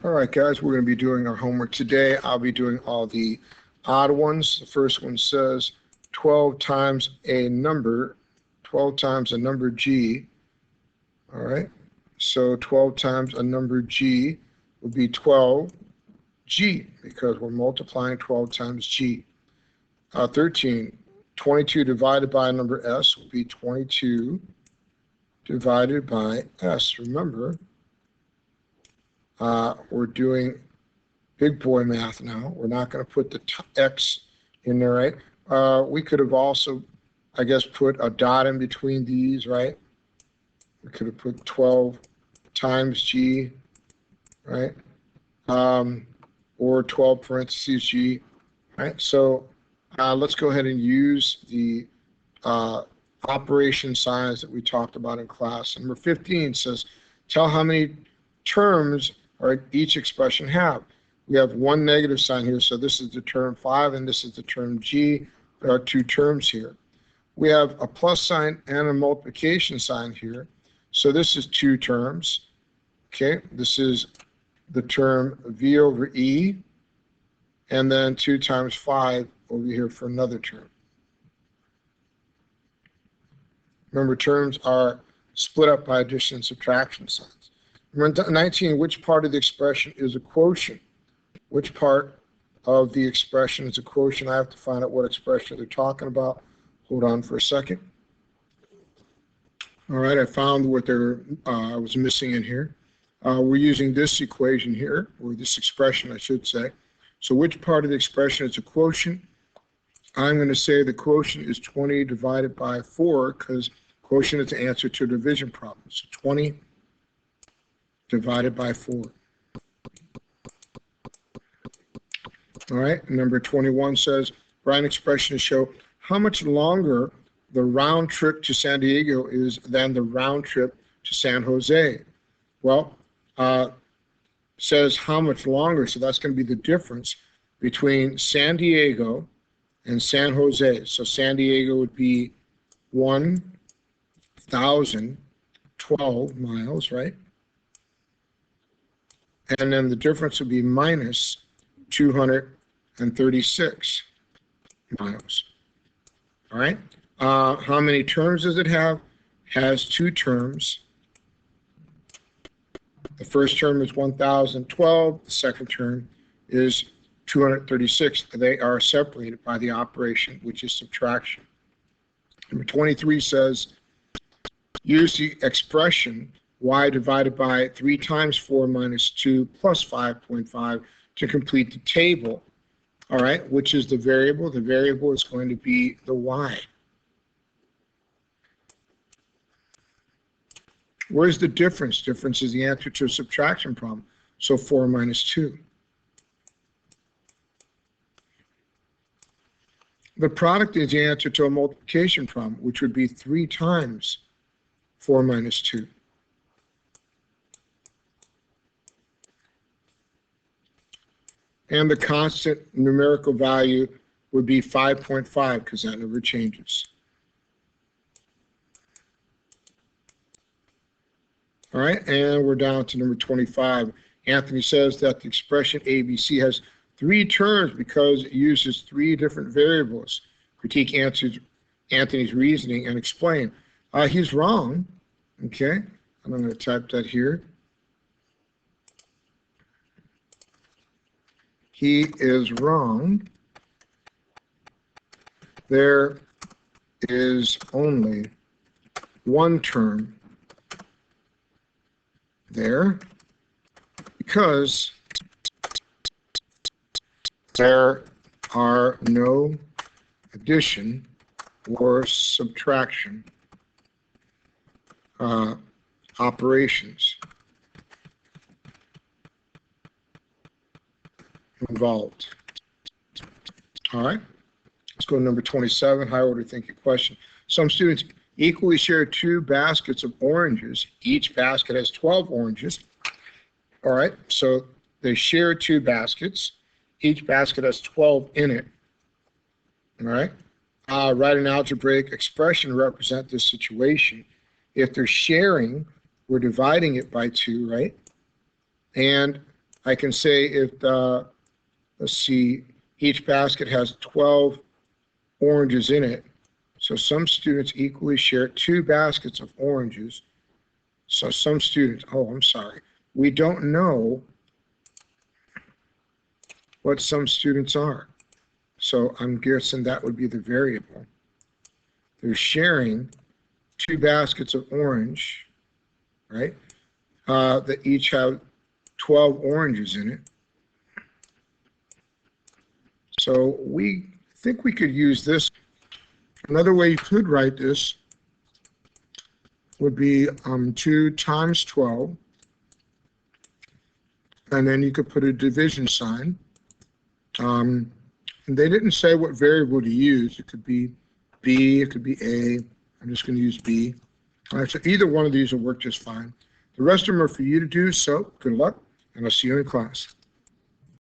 All right, guys, we're going to be doing our homework today. I'll be doing all the odd ones. The first one says 12 times a number G. All right, so 12 times a number G would be 12G because we're multiplying 12 times G. 13, 22 divided by a number S will be 22 divided by S. Remember, we're doing big boy math now. We're not going to put the X in there, right? We could have also, I guess, put a dot in between these, right? We could have put 12 times G, right? Or 12 parentheses G, right? So let's go ahead and use the operation signs that we talked about in class. Number 15 says, tell how many terms each expression have. We have one negative sign here, so this is the term 5 and this is the term G. There are two terms here. We have a plus sign and a multiplication sign here, so this is two terms. Okay, this is the term V over E, and then 2 times 5 over here for another term. Remember, terms are split up by addition and subtraction signs. Remember, 19, which part of the expression is a quotient? Which part of the expression is a quotient? I have to find out what expression they're talking about. Hold on for a second. All right, I found what I was missing in here. We're using this equation here, or this expression, I should say. So which part of the expression is a quotient? I'm going to say the quotient is 20 divided by 4, because quotient is the answer to a division problem. So 20 divided by 4. All right, number 21 says, write an expression to show how much longer the round trip to San Diego is than the round trip to San Jose. Well, says how much longer, so that's going to be the difference between San Diego and San Jose. So San Diego would be 1,012 miles, right? And then the difference would be minus 236 miles. All right. How many terms does it have? Has two terms. The first term is 1,012. The second term is 236. They are separated by the operation, which is subtraction. Number 23 says, use the expression y divided by 3 times 4 minus 2 plus 5.5 to complete the table. All right, which is the variable? The variable is going to be the y. Where's the difference? Difference is the answer to a subtraction problem. So 4 minus 2. The product is the answer to a multiplication problem, which would be 3 times 4 minus 2. And the constant numerical value would be 5.5 because that never changes. All right, and we're down to number 25. Anthony says that the expression ABC has 3 terms because it uses 3 different variables. Critique Anthony's reasoning and explain. He's wrong, okay? And I'm going to type that here. He is wrong. There is only one term there because there are no addition or subtraction operations involved. All right, let's go to number 27, high order thinking question. Some students equally share 2 baskets of oranges. Each basket has 12 oranges. All right, so they share 2 baskets. Each basket has 12 in it. All right, write an algebraic expression to represent this situation. If they're sharing, we're dividing it by 2, right? And I can say if the, let's see, each basket has 12 oranges in it. So some students equally share 2 baskets of oranges. So some students, oh, I'm sorry. We don't know what some students are. So I'm guessing that would be the variable. They're sharing 2 baskets of orange, right? That each have 12 oranges in it. So we think we could use this. Another way you could write this would be 2 times 12. And then you could put a division sign. And they didn't say what variable to use. It could be B, it could be A. I'm just going to use B. All right, so either one of these will work just fine. The rest of them are for you to do, so good luck, and I'll see you in class.